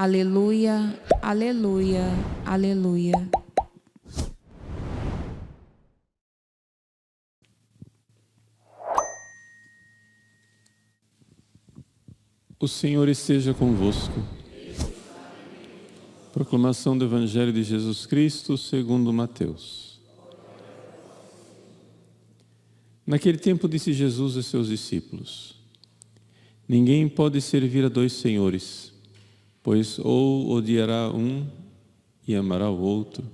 Aleluia, aleluia, aleluia. O Senhor esteja convosco. Proclamação do Evangelho de Jesus Cristo segundo Mateus. Naquele tempo disse Jesus a seus discípulos: Ninguém pode servir a dois senhores, pois ou odiará um e amará o outro,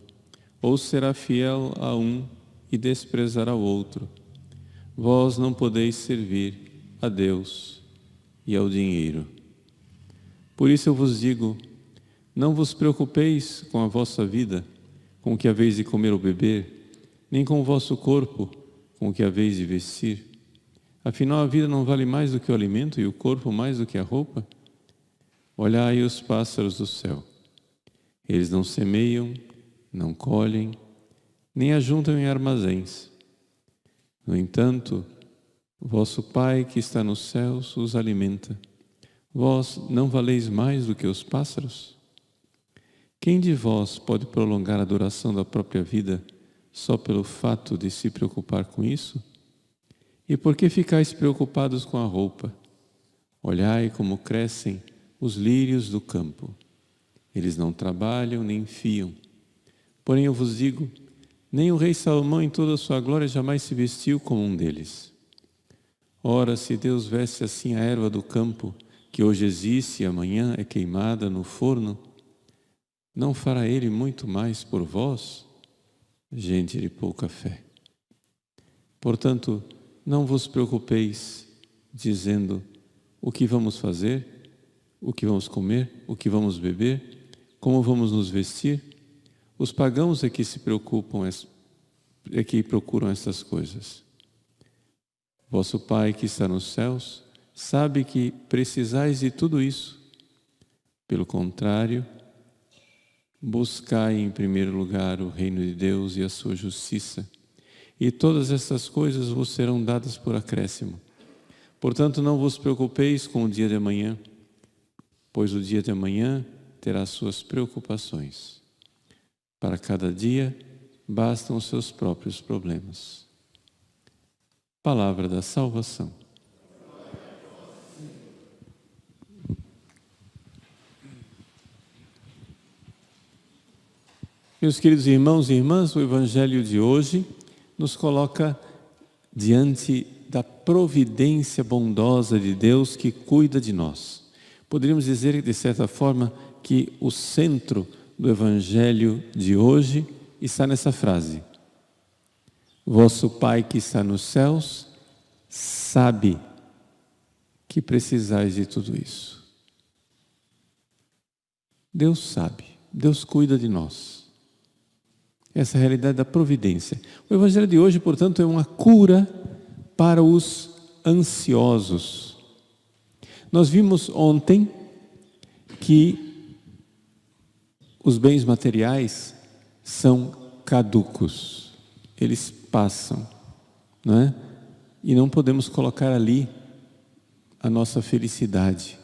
ou será fiel a um e desprezará o outro. Vós não podeis servir a Deus e ao dinheiro. Por isso eu vos digo, não vos preocupeis com a vossa vida, com o que haveis de comer ou beber, nem com o vosso corpo, com o que haveis de vestir. Afinal, a vida não vale mais do que o alimento e o corpo mais do que a roupa? Olhai os pássaros do céu. Eles não semeiam, não colhem, nem ajuntam em armazéns. No entanto, vosso Pai que está nos céus os alimenta. Vós não valeis mais do que os pássaros? Quem de vós pode prolongar a duração da própria vida só pelo fato de se preocupar com isso? E por que ficais preocupados com a roupa? Olhai como crescem os lírios do campo. Eles não trabalham nem fiam. Porém eu vos digo, nem o rei Salomão em toda a sua glória jamais se vestiu como um deles. Ora, se Deus veste assim a erva do campo, que hoje existe e amanhã é queimada no forno, não fará Ele muito mais por vós, gente de pouca fé? Portanto, não vos preocupeis, dizendo, o que vamos fazer, o que vamos comer, o que vamos beber, como vamos nos vestir? Os pagãos é que se preocupam, é que procuram essas coisas. Vosso Pai que está nos céus sabe que precisais de tudo isso. Pelo contrário, buscai em primeiro lugar o reino de Deus e a sua justiça, e todas essas coisas vos serão dadas por acréscimo. Portanto, não vos preocupeis com o dia de amanhã, pois o dia de amanhã terá suas preocupações. Para cada dia bastam os seus próprios problemas. Palavra da salvação. Meus queridos irmãos e irmãs, o Evangelho de hoje nos coloca diante da providência bondosa de Deus que cuida de nós. Poderíamos dizer, de certa forma, que o centro do Evangelho de hoje está nessa frase: Vosso Pai que está nos céus sabe que precisais de tudo isso. Deus sabe, Deus cuida de nós. Essa é a realidade da providência. O Evangelho de hoje, portanto, é uma cura para os ansiosos. Nós vimos ontem que os bens materiais são caducos. Eles passam, não é? E não podemos colocar ali a nossa felicidade.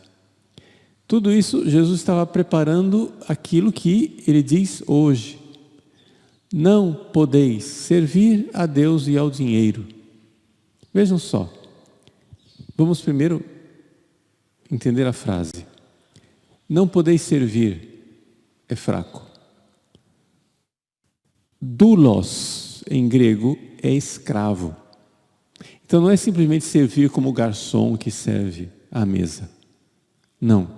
Tudo isso, Jesus estava preparando aquilo que Ele diz hoje. Não podeis servir a Deus e ao dinheiro. Vejam só. Vamos primeiro entender a frase. Não podeis servir é fraco. Doulos, em grego, é escravo. Então não é simplesmente servir como o garçom que serve à mesa. Não.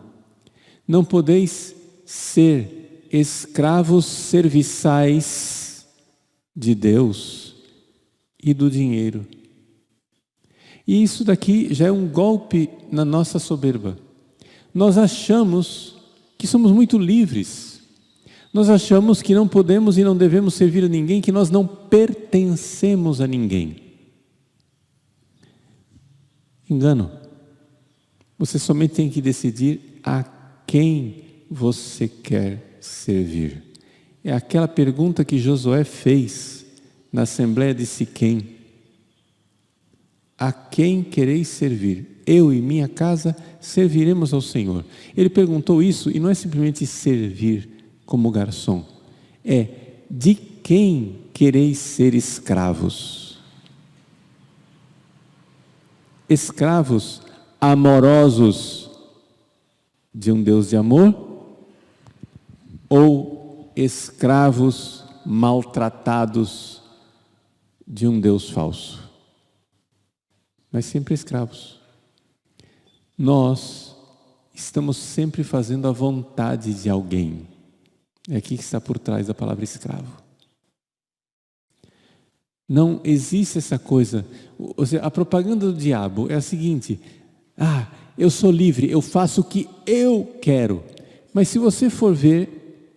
Não podeis ser escravos serviçais de Deus e do dinheiro. E isso daqui já é um golpe na nossa soberba. Nós achamos que somos muito livres. Nós achamos que não podemos e não devemos servir a ninguém, que nós não pertencemos a ninguém. Engano. Você somente tem que decidir a quem você quer servir. É aquela pergunta que Josué fez na Assembleia de Siquém. A quem quereis servir? eu e minha casa serviremos ao Senhor. Ele perguntou isso e não é simplesmente servir como garçom. É: de quem quereis ser escravos? Escravos amorosos de um Deus de amor ou escravos maltratados de um Deus falso? Mas sempre escravos. Nós estamos sempre fazendo a vontade de alguém. É aqui que está por trás da palavra escravo. Não existe essa coisa. Ou seja, a propaganda do diabo é a seguinte: eu sou livre, eu faço o que eu quero. Mas se você for ver,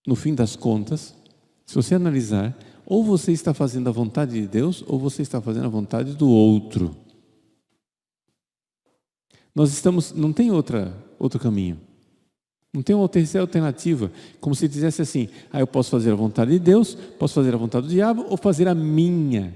no fim das contas, se você analisar, ou você está fazendo a vontade de Deus, ou você está fazendo a vontade do outro. Não tem outro caminho. Não tem uma terceira alternativa. Como se dissesse assim: eu posso fazer a vontade de Deus, posso fazer a vontade do diabo, ou fazer a minha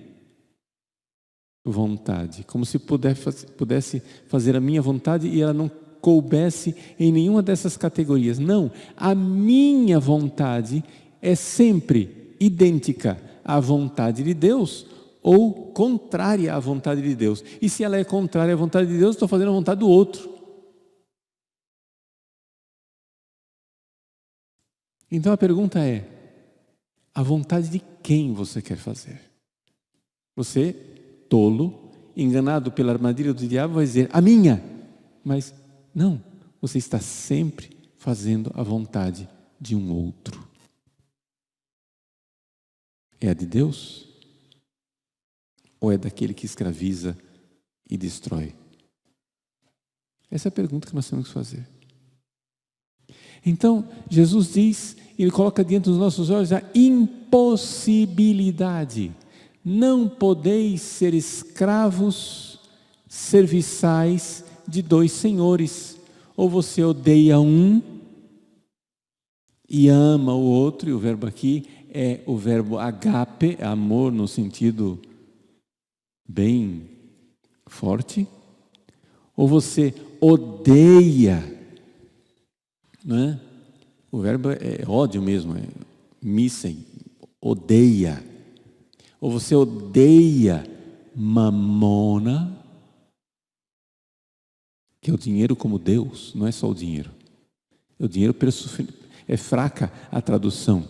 vontade. Como se pudesse fazer a minha vontade e ela não coubesse em nenhuma dessas categorias. Não, a minha vontade é sempre idêntica à vontade de Deus ou contrária à vontade de Deus. E se ela é contrária à vontade de Deus, estou fazendo a vontade do outro. Então a pergunta é: a vontade de quem você quer fazer? Você, tolo, enganado pela armadilha do diabo, vai dizer: a minha. Mas não, você está sempre fazendo a vontade de um outro. É a de Deus? Ou é daquele que escraviza e destrói? Essa é a pergunta que nós temos que fazer. Então, Jesus diz, Ele coloca diante dos nossos olhos a impossibilidade. Não podeis ser escravos serviçais de dois senhores. Ou você odeia um e ama o outro, e o verbo aqui é o verbo agape, amor no sentido bem forte. Ou você odeia, não é? O verbo é ódio mesmo, é missem, odeia. Ou você odeia mamona, que é o dinheiro como Deus, não é só o dinheiro. É o dinheiro, é fraca a tradução.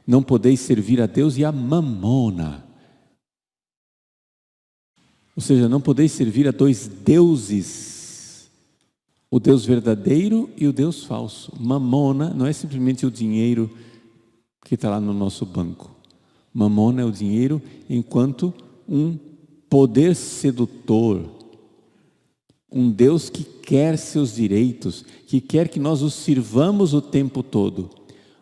Não podeis servir a Deus e a mamona. Ou seja, não podeis servir a dois deuses. O Deus verdadeiro e o Deus falso. Mamona não é simplesmente o dinheiro que está lá no nosso banco. Mamona é o dinheiro enquanto um poder sedutor. Um Deus que quer seus direitos, que quer que nós os sirvamos o tempo todo.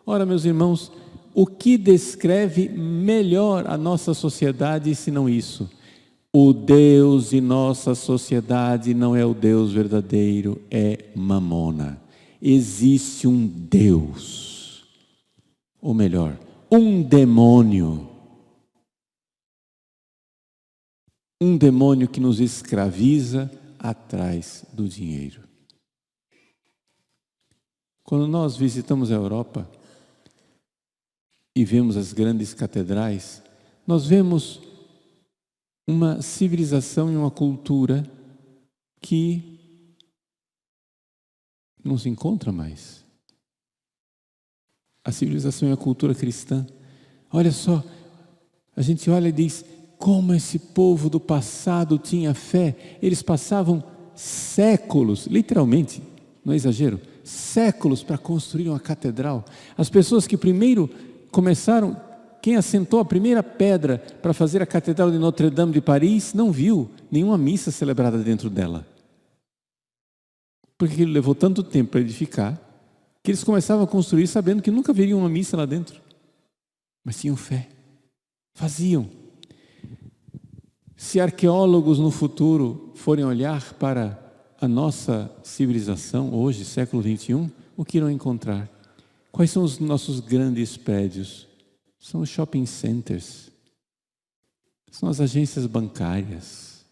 Ora, meus irmãos, o que descreve melhor a nossa sociedade senão isso? O Deus de nossa sociedade não é o Deus verdadeiro, é mamona. Existe um Deus, ou melhor, um demônio. Um demônio que nos escraviza atrás do dinheiro. Quando nós visitamos a Europa e vemos as grandes catedrais, nós vemos uma civilização e uma cultura que não se encontra mais. A civilização e a cultura cristã. Olha só, a gente olha e diz: como esse povo do passado tinha fé. Eles passavam séculos, literalmente, não é exagero, séculos para construir uma catedral. As pessoas que primeiro começaram, quem assentou a primeira pedra para fazer a Catedral de Notre-Dame de Paris, não viu nenhuma missa celebrada dentro dela. Porque ele levou tanto tempo para edificar, que eles começavam a construir sabendo que nunca veria uma missa lá dentro. Mas tinham fé, faziam. Se arqueólogos no futuro forem olhar para a nossa civilização, hoje, século XXI, o que irão encontrar? Quais são os nossos grandes prédios? São os shopping centers, são as agências bancárias,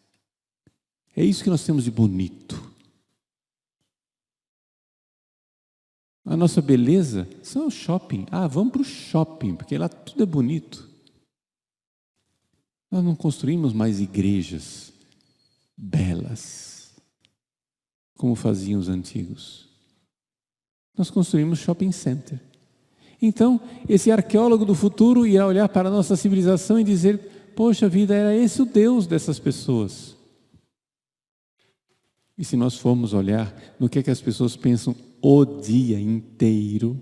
É isso que nós temos de bonito. A nossa beleza são o shopping. Vamos para o shopping, porque lá tudo é bonito. Nós não construímos mais igrejas belas, como faziam os antigos. Nós construímos shopping center. Então, esse arqueólogo do futuro irá olhar para a nossa civilização e dizer: poxa vida, era esse o Deus dessas pessoas. E se nós formos olhar no que as pessoas pensam o dia inteiro,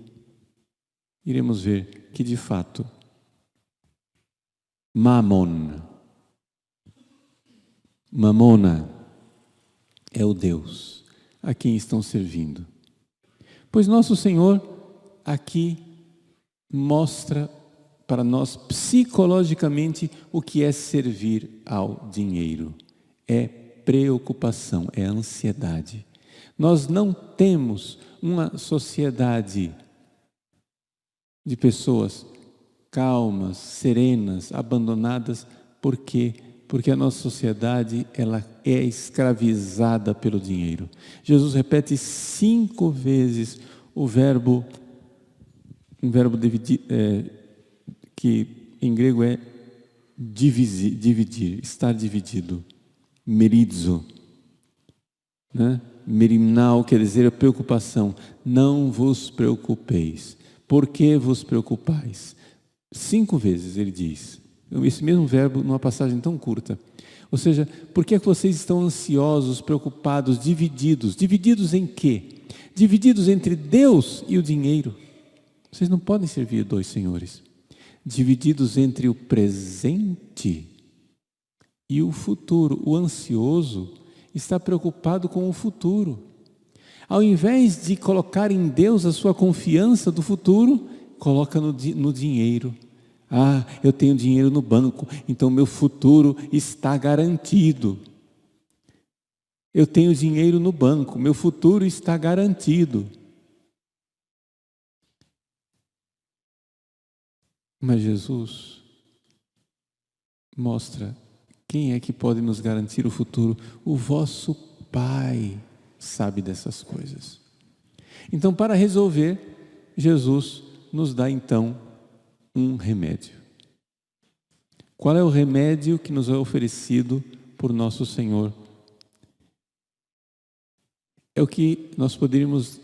iremos ver que, de fato, Mamona é o Deus a quem estão servindo. Pois nosso Senhor aqui mostra para nós psicologicamente o que é servir ao dinheiro. É preocupação, é ansiedade. Nós não temos uma sociedade de pessoas calmas, serenas, abandonadas. Por quê? Porque a nossa sociedade ela é escravizada pelo dinheiro. Jesus repete 5 vezes um verbo dividir, que em grego é dividir, estar dividido. Merizo, né? Merimnao quer dizer a preocupação. Não vos preocupeis. Por que vos preocupais? 5 vezes ele diz. Esse mesmo verbo numa passagem tão curta. Ou seja, por que vocês estão ansiosos, preocupados, divididos? Divididos em quê? Divididos entre Deus e o dinheiro. Vocês não podem servir a 2 senhores. Divididos entre o presente e o futuro. O ansioso está preocupado com o futuro. Ao invés de colocar em Deus a sua confiança do futuro, coloca no dinheiro. Eu tenho dinheiro no banco, então meu futuro está garantido. Eu tenho dinheiro no banco, meu futuro está garantido. Mas Jesus mostra quem é que pode nos garantir o futuro. O vosso Pai sabe dessas coisas. Então, para resolver, Jesus nos dá então um remédio. Qual é o remédio que nos é oferecido por nosso Senhor? É o que nós poderíamos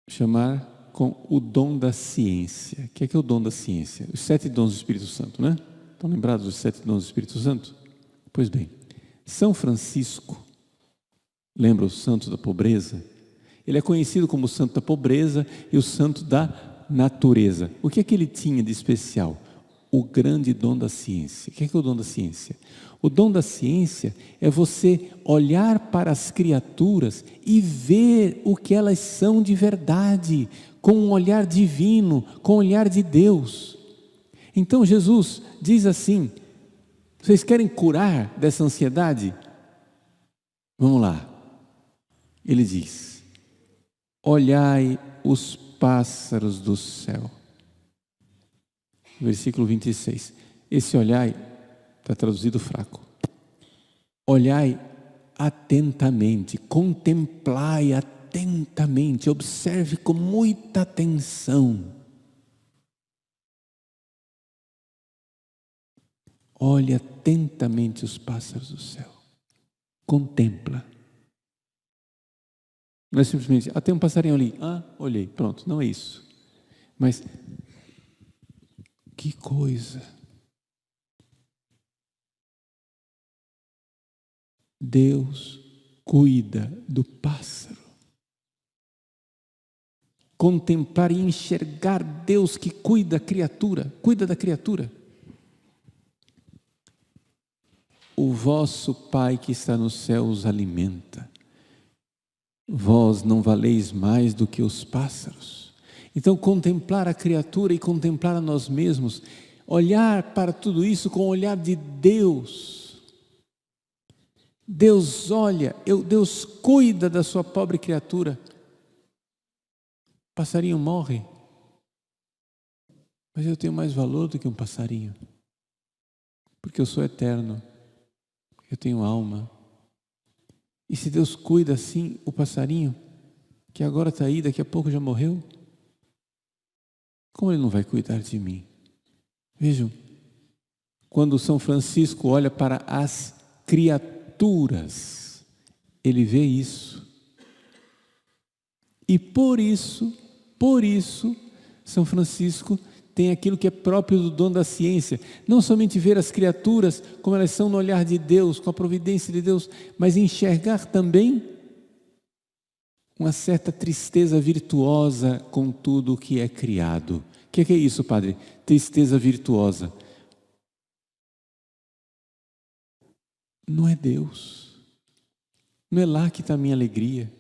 chamar com o dom da ciência. O que é o dom da ciência? Os 7 dons do Espírito Santo, né? Estão lembrados dos 7 dons do Espírito Santo? Pois bem, São Francisco, lembra o santo da pobreza? Ele é conhecido como o santo da pobreza e o santo da natureza. O que é que ele tinha de especial? O grande dom da ciência. O que é o dom da ciência? O dom da ciência é você olhar para as criaturas e ver o que elas são de verdade, com um olhar divino, com o olhar de Deus. Então Jesus diz assim: vocês querem curar dessa ansiedade? Vamos lá. Ele diz: olhai os pássaros do céu. Versículo 26. Esse olhai está traduzido fraco. Olhai atentamente, contemplai atentamente, observe com muita atenção. Olhe atentamente os pássaros do céu. Contempla. Não é simplesmente, tem um passarinho ali. Olhei, pronto, não é isso. Mas, que coisa. Deus cuida do pássaro. Contemplar e enxergar Deus que cuida da criatura. O vosso Pai que está no céu os alimenta. Vós não valeis mais do que os pássaros. Então, contemplar a criatura e contemplar a nós mesmos, olhar para tudo isso com o olhar de Deus. Deus olha, Deus cuida da sua pobre criatura. O passarinho morre, mas eu tenho mais valor do que um passarinho, porque eu sou eterno, eu tenho alma, E se Deus cuida assim o passarinho, que agora está aí, daqui a pouco já morreu, como Ele não vai cuidar de mim? Vejam, quando São Francisco olha para as criaturas, ele vê isso. E por isso, São Francisco tem aquilo que é próprio do dom da ciência, não somente ver as criaturas como elas são no olhar de Deus, com a providência de Deus, mas enxergar também uma certa tristeza virtuosa com tudo o que é criado. O que é isso, padre? Tristeza virtuosa. Não é Deus, não é lá que está a minha alegria.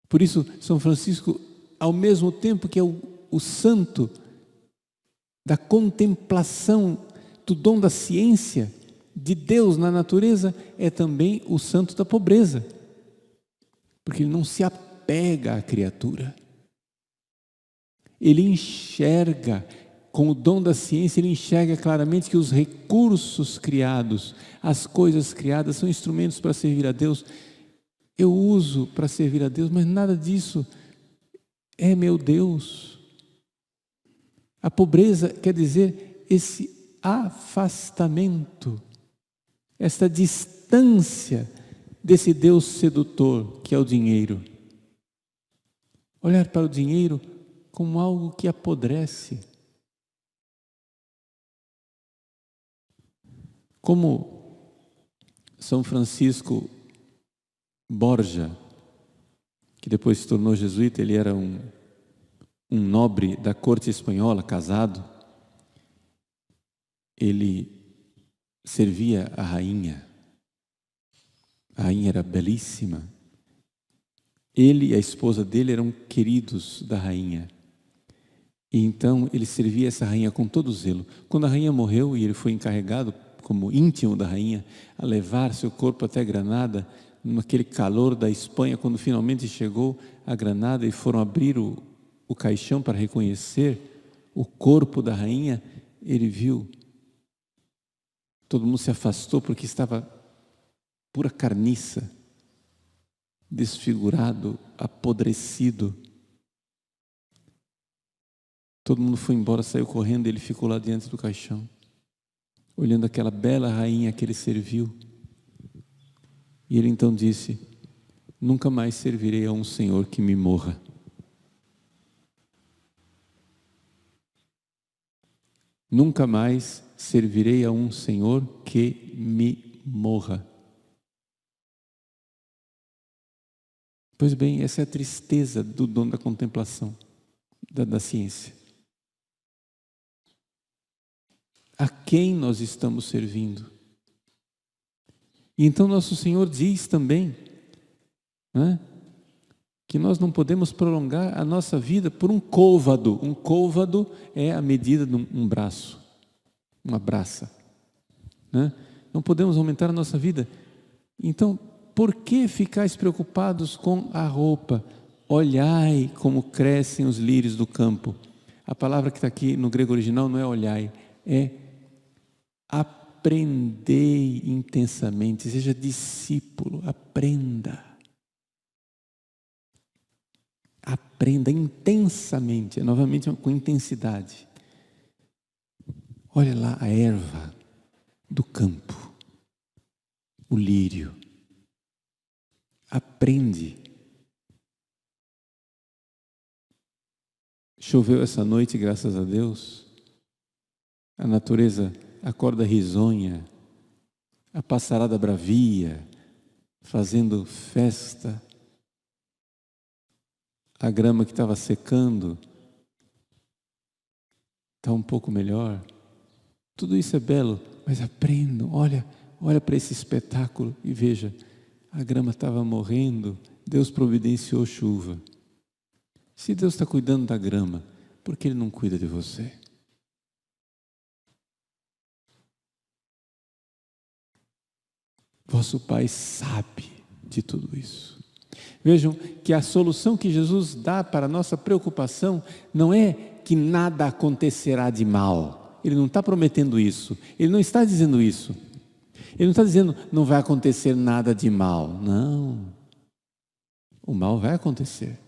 Por isso, São Francisco, ao mesmo tempo que é o santo da contemplação do dom da ciência de Deus na natureza, é também o santo da pobreza, porque ele não se apega à criatura, ele enxerga, com o dom da ciência, ele enxerga claramente que os recursos criados, as coisas criadas são instrumentos para servir a Deus. Eu uso para servir a Deus, mas nada disso é meu Deus. A pobreza quer dizer esse afastamento, esta distância desse Deus sedutor que é o dinheiro. Olhar para o dinheiro como algo que apodrece. Como São Francisco Borja, que depois se tornou jesuíta, ele era um nobre da corte espanhola, casado. Ele servia a rainha. A rainha era belíssima. Ele e a esposa dele eram queridos da rainha. E então ele servia essa rainha com todo zelo. Quando a rainha morreu e ele foi encarregado, como íntimo da rainha, a levar seu corpo até Granada, naquele calor da Espanha, quando finalmente chegou a Granada e foram abrir o caixão para reconhecer o corpo da rainha, ele viu, todo mundo se afastou porque estava pura carniça, desfigurado, apodrecido. Todo mundo foi embora, saiu correndo, ele ficou lá diante do caixão, olhando aquela bela rainha que ele serviu. E ele então disse: nunca mais servirei a um Senhor que me morra. Nunca mais servirei a um Senhor que me morra. Pois bem, essa é a tristeza do dom da contemplação, da ciência. A quem nós estamos servindo? E então nosso Senhor diz também, né, que nós não podemos prolongar a nossa vida por um côvado. Um côvado é a medida de um braço, uma braça, né? Não podemos aumentar a nossa vida. Então, por que ficais preocupados com a roupa? Olhai como crescem os lírios do campo. A palavra que está aqui no grego original não é olhai, é aprendei intensamente, seja discípulo, aprenda. Aprenda intensamente, novamente com intensidade. Olha lá a erva do campo, o lírio. Aprende. Choveu essa noite, graças a Deus. A natureza acorda risonha, a passarada bravia, fazendo festa. A grama que estava secando está um pouco melhor. Tudo isso é belo, mas aprendam, olha para esse espetáculo e veja, a grama estava morrendo, Deus providenciou chuva. Se Deus está cuidando da grama, por que Ele não cuida de você? Vosso Pai sabe de tudo isso. Vejam que a solução que Jesus dá para a nossa preocupação não é que nada acontecerá de mal. Ele não está prometendo isso. Ele não está dizendo isso. Ele não está dizendo não vai acontecer nada de mal. Não. O mal vai acontecer.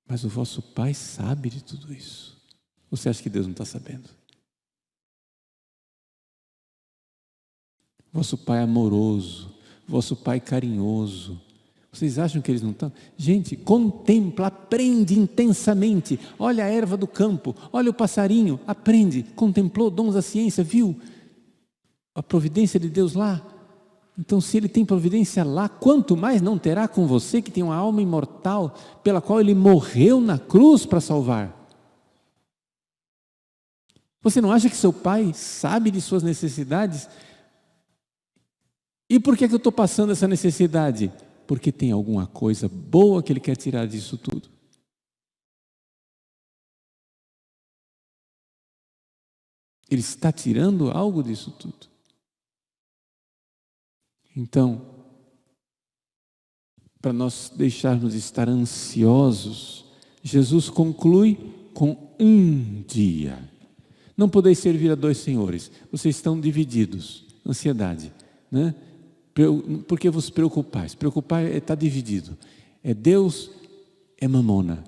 Mas o vosso Pai sabe de tudo isso. Você acha que Deus não está sabendo? Vosso Pai amoroso, vosso Pai carinhoso. Vocês acham que eles não estão? Gente, contempla, aprende intensamente. Olha a erva do campo, olha o passarinho, aprende. Contemplou dons da ciência, viu a providência de Deus lá? Então, se Ele tem providência lá, quanto mais não terá com você que tem uma alma imortal, pela qual Ele morreu na cruz para salvar. Você não acha que seu Pai sabe de suas necessidades? E por que eu estou passando essa necessidade? Porque tem alguma coisa boa que Ele quer tirar disso tudo. Ele está tirando algo disso tudo. Então, para nós deixarmos de estar ansiosos, Jesus conclui com um dia. Não podeis servir a dois senhores, vocês estão divididos, ansiedade, né? Por que vos preocupais? Preocupar é estar dividido. É Deus, é mamona.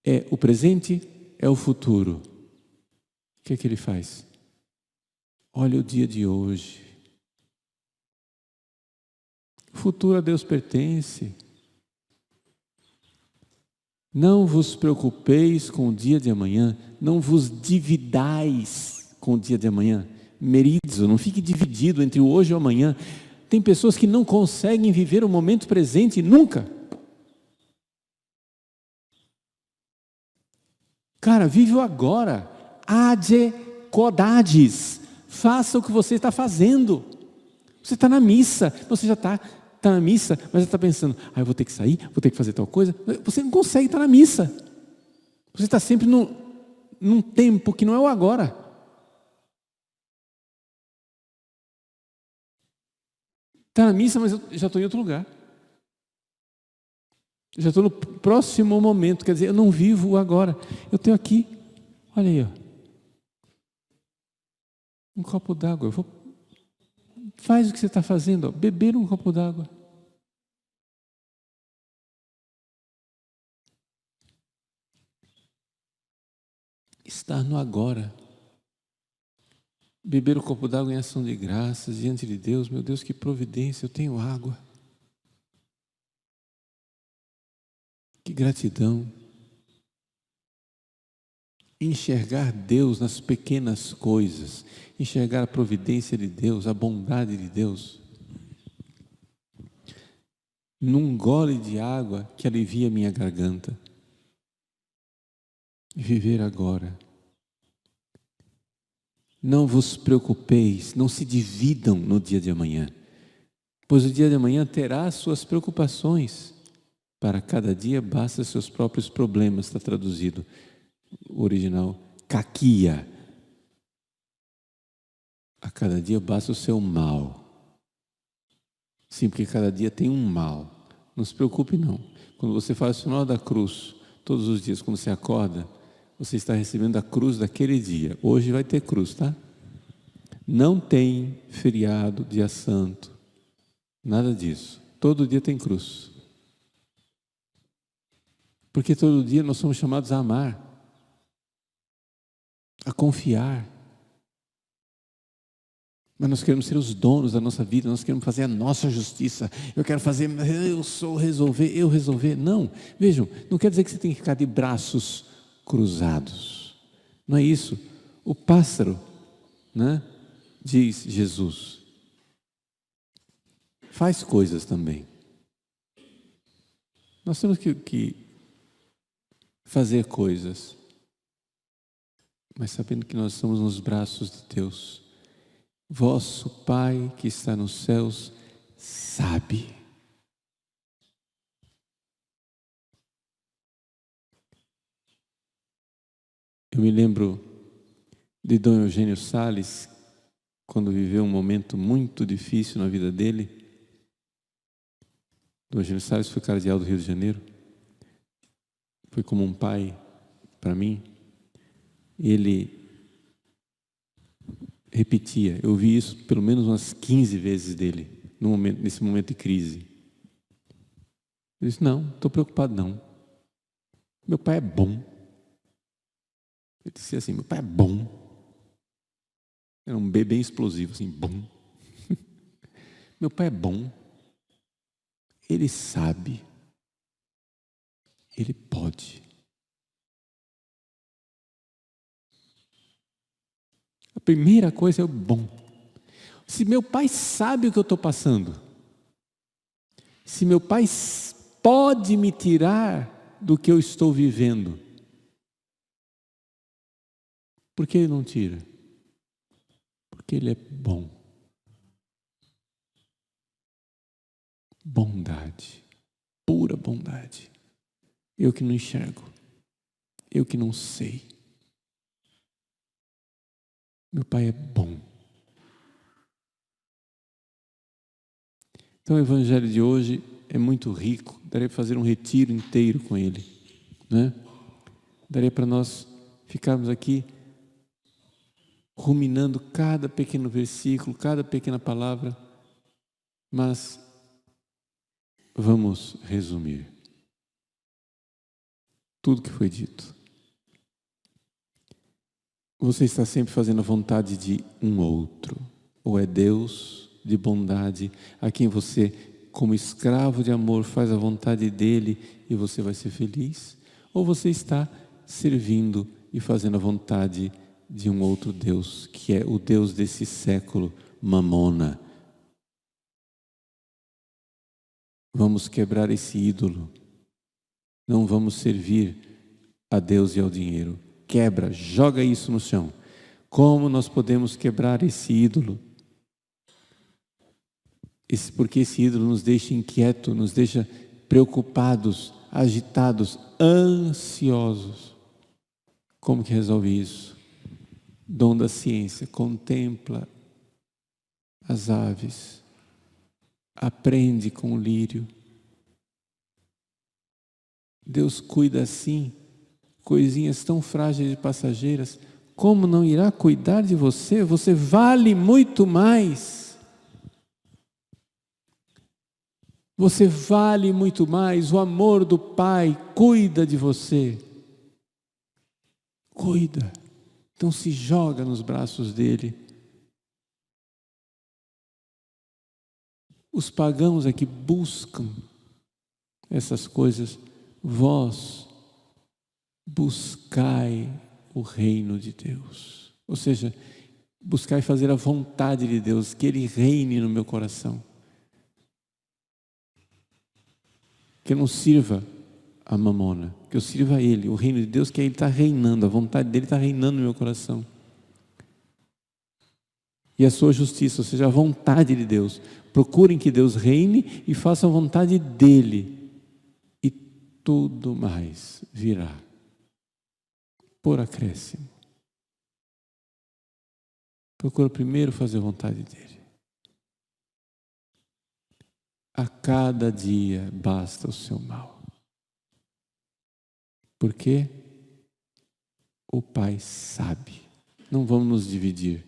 É o presente, é o futuro. O que é que Ele faz? Olha o dia de hoje. O futuro a Deus pertence. Não vos preocupeis com o dia de amanhã, não vos dividais com o dia de amanhã. Merizo, não fique dividido entre o hoje e o amanhã. Tem pessoas que não conseguem viver o momento presente nunca. Cara, vive o agora. Ade codades. Faça o que você está fazendo. Você está na missa, você já está na missa, mas já está pensando, eu vou ter que sair, vou ter que fazer tal coisa. Você não consegue estar na missa. Você está sempre num tempo que não é o agora. Está na missa, mas eu já estou em outro lugar. Eu já estou no próximo momento, quer dizer, eu não vivo o agora. Eu tenho aqui, olha aí, ó, um copo d'água. Faz o que você está fazendo, ó, beber um copo d'água. Estar no agora. Beber o copo d'água em ação de graças diante de Deus. Meu Deus, que providência, eu tenho água. Que gratidão. Enxergar Deus nas pequenas coisas. Enxergar a providência de Deus, a bondade de Deus. Num gole de água que alivia minha garganta. Viver agora. Não vos preocupeis, não se dividam no dia de amanhã, pois o dia de amanhã terá suas preocupações. Para cada dia basta seus próprios problemas, está traduzido o original, caquia. A cada dia basta o seu mal. Sim, porque cada dia tem um mal. Não se preocupe não. Quando você faz o sinal da cruz, todos os dias, quando você acorda, você está recebendo a cruz daquele dia. Hoje vai ter cruz, tá? Não tem feriado, dia santo, nada disso. Todo dia tem cruz. Porque todo dia nós somos chamados a amar, a confiar. Mas nós queremos ser os donos da nossa vida, nós queremos fazer a nossa justiça. Eu quero fazer, eu resolver. Não, vejam, não quer dizer que você tem que ficar de braços cruzados. Não é isso. O pássaro, né, diz Jesus, faz coisas também. Nós temos que fazer coisas, mas sabendo que nós estamos nos braços de Deus. Vosso Pai que está nos céus sabe. Eu me lembro de Dom Eugênio Salles, quando viveu um momento muito difícil na vida dele. Dom Eugênio Salles foi cardeal do Rio de Janeiro. Foi como um pai para mim. Ele repetia. Eu ouvi isso pelo menos umas 15 vezes dele, nesse momento de crise. Eu disse, não, estou preocupado não. Meu pai é bom. Eu disse assim, meu pai é bom. Era um bebê bem explosivo, assim, bom. Meu pai é bom. Ele sabe. Ele pode. A primeira coisa é o bom. Se meu pai sabe o que eu estou passando, se meu pai pode me tirar do que eu estou vivendo, por que ele não tira? Porque ele é bom. Bondade, pura bondade. Eu que não enxergo, eu que não sei. Meu pai é bom. Então o evangelho de hoje é muito rico, daria para fazer um retiro inteiro com ele, né? Daria para nós ficarmos aqui ruminando cada pequeno versículo, cada pequena palavra, mas vamos resumir tudo que foi dito. Você está sempre fazendo a vontade de um outro, ou é Deus de bondade a quem você, como escravo de amor, faz a vontade dele e você vai ser feliz? Ou você está servindo e fazendo a vontade de um outro Deus, que é o Deus desse século, Mamona? Vamos quebrar esse ídolo. Não vamos servir a Deus e ao dinheiro. Quebra, joga isso no chão. Como nós podemos quebrar esse ídolo? Porque esse ídolo nos deixa inquietos, nos deixa preocupados, agitados, ansiosos. Como que resolve isso? Dom da ciência, contempla as aves, aprende com o lírio. Deus cuida assim, coisinhas tão frágeis e passageiras, como não irá cuidar de você? Você vale muito mais. Você vale muito mais, o amor do Pai cuida de você. Cuida. Então se joga nos braços dele. Os pagãos é que buscam essas coisas. Vós buscai o reino de Deus. Ou seja, buscai fazer a vontade de Deus, que Ele reine no meu coração. Que eu não sirva a mamona, que eu sirva a Ele, o reino de Deus, que Ele está reinando, a vontade dEle está reinando no meu coração. E a sua justiça, ou seja, a vontade de Deus. Procurem que Deus reine e façam a vontade dEle. E tudo mais virá por acréscimo. Procura primeiro fazer a vontade dEle. A cada dia basta o seu mal. Porque o Pai sabe. Não vamos nos dividir.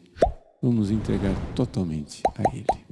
Vamos nos entregar totalmente a Ele.